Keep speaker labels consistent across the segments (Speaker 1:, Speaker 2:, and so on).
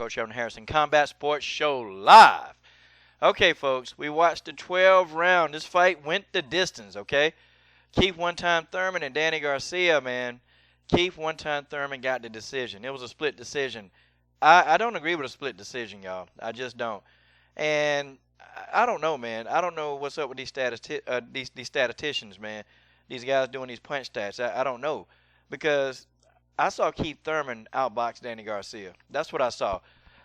Speaker 1: Coach Sherman Harrison Combat Sports Show live. Okay, folks, we watched the 12 round. This fight went the distance, okay? Keith One-Time Thurman and Danny Garcia, man. Keith One-Time Thurman got the decision. It was a split decision. I don't agree with a split decision, y'all. I just don't. And I don't know, man. I don't know what's up with these statisticians, man. These guys doing these punch stats. I don't know. Because I saw Keith Thurman outbox Danny Garcia. That's what I saw.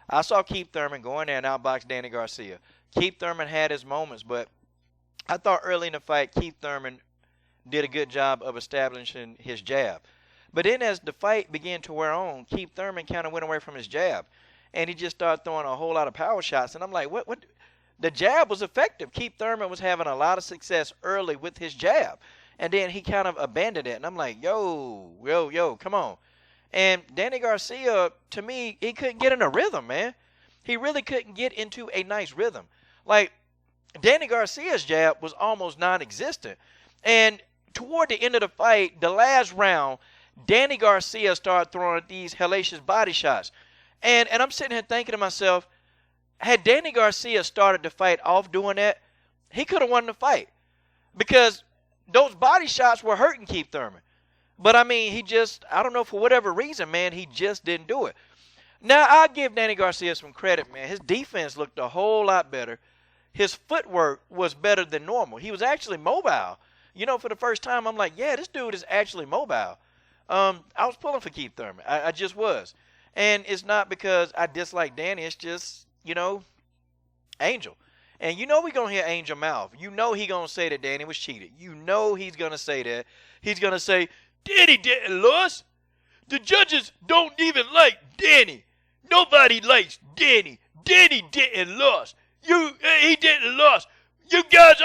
Speaker 1: I saw Keith Thurman go in there and outbox Danny Garcia. Keith Thurman had his moments, but I thought early in the fight Keith Thurman did a good job of establishing his jab. But then as the fight began to wear on, Keith Thurman kind of went away from his jab. And he just started throwing a whole lot of power shots. And I'm like, what? The jab was effective. Keith Thurman was having a lot of success early with his jab. And then he kind of abandoned it. And I'm like, yo, come on. And Danny Garcia, to me, he couldn't get in a rhythm, man. He really couldn't get into a nice rhythm. Like, Danny Garcia's jab was almost non-existent. And toward the end of the fight, the last round, Danny Garcia started throwing these hellacious body shots. And I'm sitting here thinking to myself, had Danny Garcia started the fight off doing that, he could have won the fight. Because those body shots were hurting Keith Thurman. But, I mean, he just, I don't know, for whatever reason, man, he just didn't do it. Now, I'll give Danny Garcia some credit, man. His defense looked a whole lot better. His footwork was better than normal. He was actually mobile. You know, for the first time, I'm like, yeah, this dude is actually mobile. I was pulling for Keith Thurman. I just was. And it's not because I dislike Danny. It's just, you know, Angel. And you know we're going to hear Angel mouth. You know he's going to say that Danny was cheated. You know he's going to say that. He's going to say, Danny didn't lose. The judges don't even like Danny. Nobody likes Danny. Danny didn't lose. He didn't lose. You guys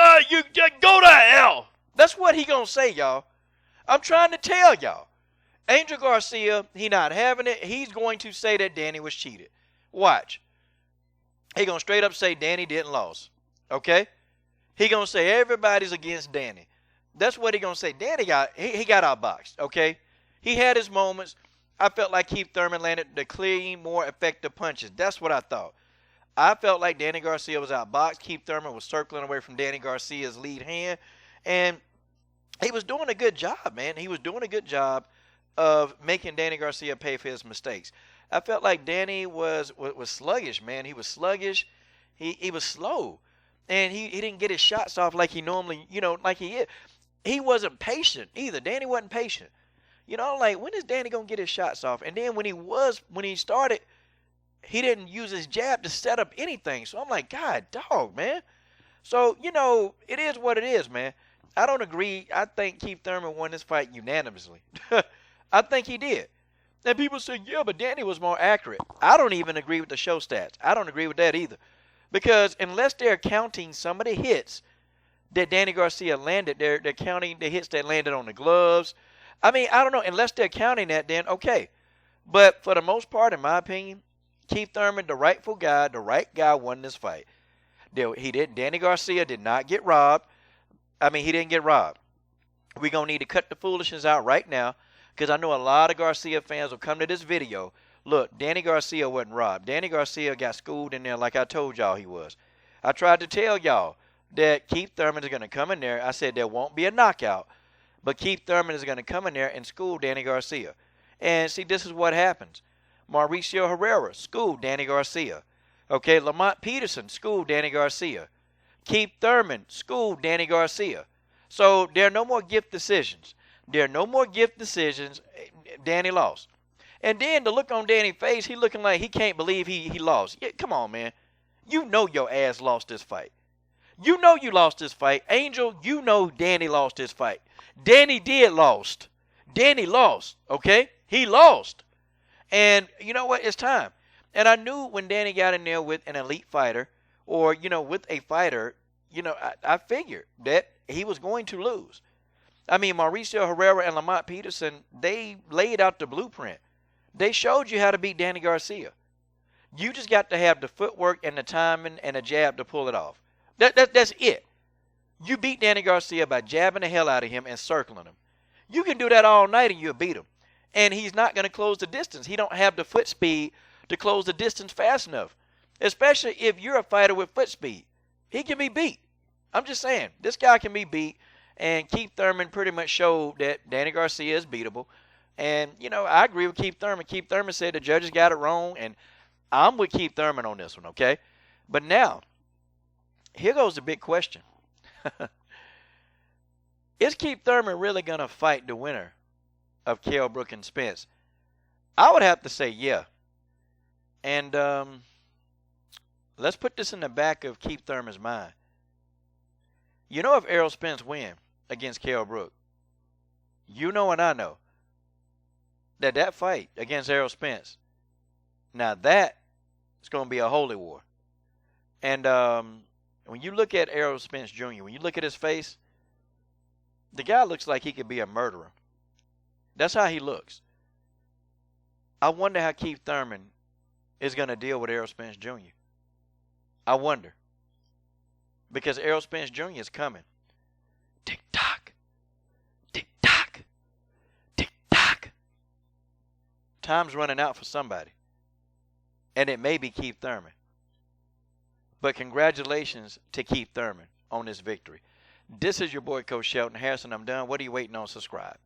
Speaker 1: go to hell. That's what he going to say, y'all. I'm trying to tell y'all. Angel Garcia, he not having it. He's going to say that Danny was cheated. Watch. He going to straight up say Danny didn't lose. Okay? He going to say everybody's against Danny. That's what he going to say. Danny got outboxed. Okay? He had his moments. I felt like Keith Thurman landed the clean, more effective punches. That's what I thought. I felt like Danny Garcia was outboxed. Keith Thurman was circling away from Danny Garcia's lead hand. And he was doing a good job, man. He was doing a good job of making Danny Garcia pay for his mistakes. I felt like Danny was sluggish, man. He was sluggish. He was slow. And he didn't get his shots off like he normally, you know, like he is. He wasn't patient either. Danny wasn't patient. You know, like, when is Danny going to get his shots off? And then when he started, he didn't use his jab to set up anything. So I'm like, God, dog, man. So, you know, it is what it is, man. I don't agree. I think Keith Thurman won this fight unanimously. I think he did. And people say, yeah, but Danny was more accurate. I don't even agree with the show stats. I don't agree with that either. Because unless they're counting some of the hits that Danny Garcia landed, they're counting the hits that landed on the gloves. I mean, I don't know. Unless they're counting that, then okay. But for the most part, in my opinion, Keith Thurman, the rightful guy, the right guy won this fight. Danny Garcia did not get robbed. I mean, he didn't get robbed. We're going to need to cut the foolishness out right now, because I know a lot of Garcia fans will come to this video. Look, Danny Garcia wasn't robbed. Danny Garcia got schooled in there like I told y'all he was. I tried to tell y'all that Keith Thurman is going to come in there. I said there won't be a knockout, but Keith Thurman is going to come in there and school Danny Garcia. And see, this is what happens. Mauricio Herrera schooled Danny Garcia. Okay, Lamont Peterson schooled Danny Garcia. Keith Thurman schooled Danny Garcia. So there are no more gift decisions. There are no more gift decisions. Danny lost. And then the look on Danny's face, he looking like he can't believe he lost. Yeah, come on, man. You know your ass lost this fight. You know you lost this fight. Angel, you know Danny lost this fight. Danny did lost. Danny lost, okay? He lost. And you know what? It's time. And I knew when Danny got in there with an elite fighter, or, you know, with a fighter, you know, I figured that he was going to lose. I mean, Mauricio Herrera and Lamont Peterson, they laid out the blueprint. They showed you how to beat Danny Garcia. You just got to have the footwork and the timing and the jab to pull it off. That's it. You beat Danny Garcia by jabbing the hell out of him and circling him. You can do that all night and you'll beat him. And he's not going to close the distance. He don't have the foot speed to close the distance fast enough, especially if you're a fighter with foot speed. He can be beat. I'm just saying, this guy can be beat, and Keith Thurman pretty much showed that Danny Garcia is beatable. And, I agree with Keith Thurman. Keith Thurman said the judges got it wrong, and I'm with Keith Thurman on this one, okay? But now, here goes the big question. Is Keith Thurman really going to fight the winner of Kell Brook and Spence? I would have to say yeah. And let's put this in the back of Keith Thurman's mind. If Errol Spence win against Kell Brook, and I know that fight against Errol Spence, now that is going to be a holy war. And when you look at Errol Spence Jr., when you look at his face, the guy looks like he could be a murderer. That's how he looks. I wonder how Keith Thurman is going to deal with Errol Spence Jr. I wonder. Because Errol Spence Jr. is coming. Tick-tock. Tick-tock. Tick-tock. Time's running out for somebody. And it may be Keith Thurman. But congratulations to Keith Thurman on this victory. This is your boy, Coach Shelton Harrison. I'm done. What are you waiting on? Subscribe.